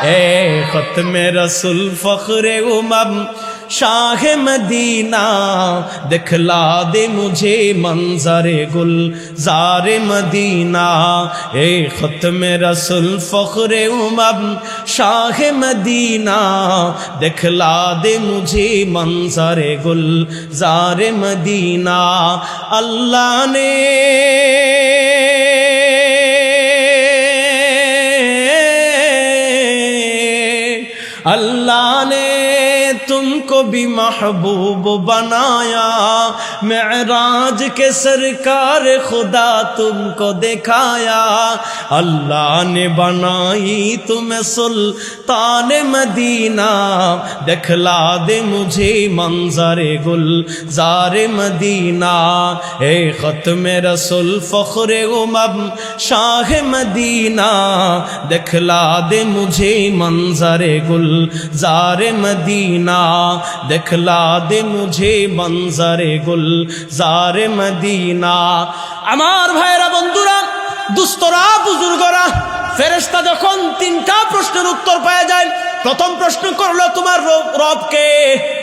ए खत्मे रसूल फख्रे उमम शाह मदीना दिखला दे मुझे मंजरे गुल ज़ारे मदीना। ए खत्मे रसूल फख्रे उमम शाह मदीना दिखला दे मुझे मंजरे गुल ज़ारे मदीना। अल्लाह ने तुमको भी महबूब बनाया, मेराज के सरकार खुदा तुमको दिखाया। अल्लाह ने बनाई तुम्हें सुल्तान मदीना दिखला दे मुझे मंजरे गुल ज़ारे मदीना। ए खत्मे रसूल फख्रे उमम शाह मदीना दिखला दे मुझे मंजरे गुल ज़ारे मदीना दिखला दे मुझे मंजरे गुल ज़ारे मदीना। আমার ভাইরা বন্ধুরা দুস্তরা বুজুর্গরা ফেরেশতা যখন তিনটা প্রশ্নের উত্তর পাওয়া যায়, প্রথম প্রশ্ন করলো তোমার রব কে?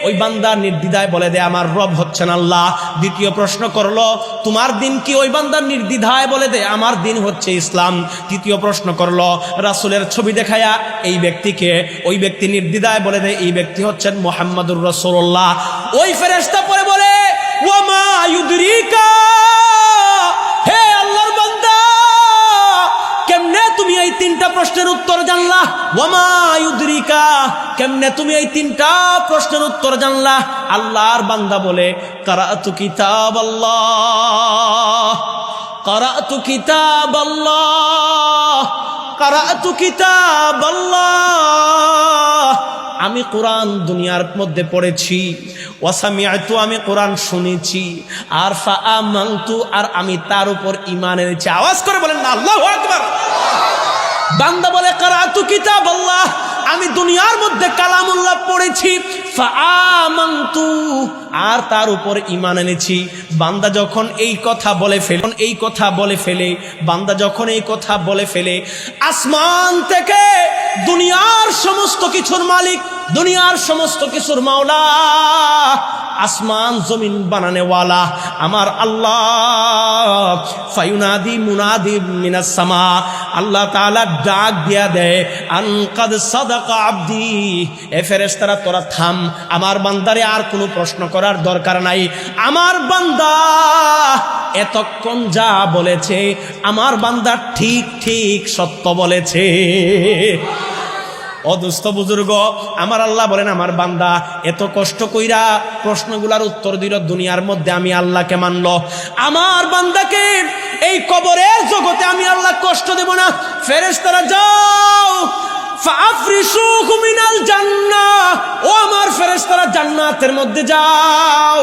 ওই বান্দা নির্দ্বিধায় বলে দেয় আমার রব হচ্ছেন আল্লাহ। দ্বিতীয় প্রশ্ন করলো তোমার দিন কি? ওই বান্দা নির্দ্বিধায় বলে দেয় আমার দিন হচ্ছে ইসলাম। তৃতীয় প্রশ্ন করলো রাসূলের ছবি দেখায়া এই ব্যক্তিকে, ওই ব্যক্তি নির্দ্বিধায় বলে দেয় এই ব্যক্তি হচ্ছেন মুহাম্মাদুর রাসূলুল্লাহ। ওই ফেরেশতা পরে বলে ওয়া মা ইউদরিকা, হে আল্লাহর বান্দা কেমনে তুমি এই তিনটা প্রশ্নের উত্তর জানলা? ওয়া মা ইউদরিকা, কেমনে তুমি এই তিনটা প্রশ্নের উত্তর জানলা? আল্লাহর বান্দা বলে কারাতু কিতাবাল্লাহ, কারাতু কিতাবাল্লাহ, কারাতু কিতাবাল্লাহ। আমি কোরআন দুনিয়ার মধ্যে পড়েছি, ওয়াসামিআতু আমি কোরআন শুনেছি, আর ফাআমানতু আর আমি তার উপর ঈমান এনেছি। আওয়াজ করে বলেন না আল্লাহু আকবার। বান্দা বলে কারাতু কিতাবাল্লাহ, আমি দুনিয়ার মধ্যে কালামুল্লাহ পড়েছি, ফাআমানতু আর তার উপর ঈমান এনেছি। বান্দা যখন এই কথা বলে ফেলে, বান্দা যখন এই কথা বলে ফেলে, আসমান থেকে দুনিয়ার সমস্ত কিছুর মালিক, দুনিয়ার সমস্ত কিছুর মাওলা, আসমান জমিন বানানেওয়ালা আমার আল্লাহ, ফায়ুনাদি মুনাদি মিনাস সামা, আল্লাহ তাআলা ডাক দিয়া দেয় আন কাদ সাদাকা আবদি, এ ফেরেশতারা তোরা থাম, আমার বান্দারে আর কোনো প্রশ্ন করার দরকার নাই। আমার বান্দা এতক্ষণ যা বলেছে আমার বান্দা ঠিক ঠিক সত্য বলেছে। অদুস্থ বুজুর্গ আমার আল্লাহ বলেন আমার বান্দা এত কষ্ট কইরা প্রশ্নগুলার উত্তর দিল, দুনিয়ার মধ্যে আমি আল্লাহকে মানলো, আমার বান্দাকে এই কবরের জগতে আমি আল্লাহ কষ্ট দেব না। ফেরেশতারা যাও ফাআফরিশুহু মিনাল জান্নাহ, ও আমার ফেরেশতারা জান্নাতের মধ্যে যাও,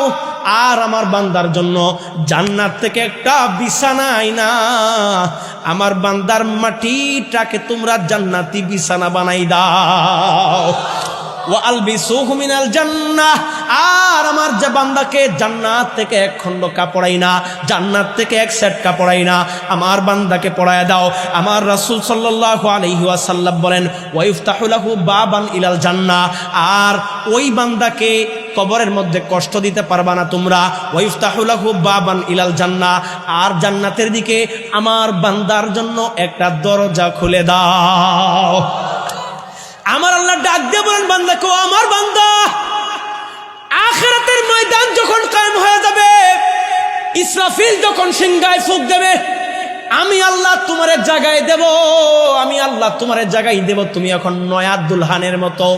আর আমার বান্দার জন্য জান্নাত থেকে একটা বিছানা আইনা আমার বান্দার মাটিটাকে তোমরা জান্নাতি বিছানা বানাই দাও। ওয়া আলবিসুহু মিনাল জান্নাহ, আর আমার যে বান্দাকে জান্নাত থেকে এক খণ্ড কাপড়াই না, জান্নাত থেকে এক সেট কাপড়াই না, আমার বান্দাকে পরায়া দাও। আমার রাসূল সাল্লাল্লাহু আলাইহি ওয়াসাল্লাম বলেন ওয়া ইফতাহু লাহু বাবান ইলাল জান্নাহ, আর ওই বান্দাকে কবরের মধ্যে কষ্ট দিতে পারবা না তোমরা। ওয়া ইফতাহু লাহু বাবান ইলাল জান্নাহ, আর জান্নাতের দিকে আমার বান্দার জন্য একটা দরজা খুলে দাও। আমার আল্লাহ ডাক দিয়ে বলেন বান্দাকে, ও আমার বান্দা, আখিরাতের ময়দান যখন কায়েম হয়ে যাবে, ইসরাফিল যখন সিংহায় ফুঁক দেবে, আমি আল্লাহ তোমারে জাগায় দেব, আমি আল্লাহ তোমারে জাগাই দেব। তুমি এখন নয়া দুলহানের মতো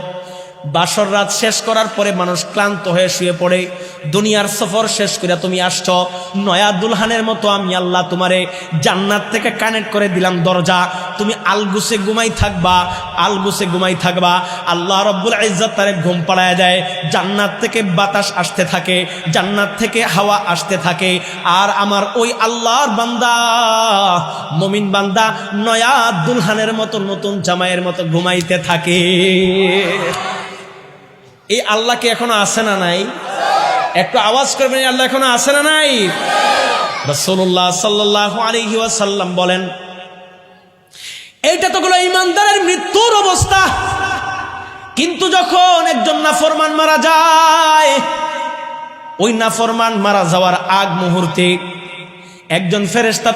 বাসর রাত শেষ করার পরে মানুষ ক্লান্ত হয়ে শুয়ে পড়ে, দুনিয়ার সফর শেষ করে তুমি আসছো, নয়া দুলহানের মতো আমি আল্লাহ তোমারে জান্নাত থেকে কানেক্ট করে দিলাম দরজা। তুমি আলগুসে ঘুমাই থাকবা, আলগুসে ঘুমাই থাকবা। আল্লাহ রব্বুল ইজ্জত তারে ঘুম পাড়ায় দেয়, জান্নাত থেকে বাতাস আসতে থাকে, জান্নাত থেকে হাওয়া আসতে থাকে, আর আমার ওই আল্লাহর বান্দা মুমিন বান্দা নয়া দুলহানের মতো নতুন জামাইয়ের মতো ঘুমাইতে থাকে। এই আল্লাহ কি এখনো আছে না নাই? একটু আওয়াজ করবেন, আল্লাহ এখনো আছে না নাই? রাসূলুল্লাহ সাল্লাল্লাহু আলাইহি ওয়াসাল্লাম বলেন এইটা তো হলো ঈমানদারের মৃত্যুর অবস্থা। কিন্তু যখন একজন নাফরমান মারা যায়, ওই নাফরমান মারা যাওয়ার আগ মুহূর্তে একজন ফেরেশতা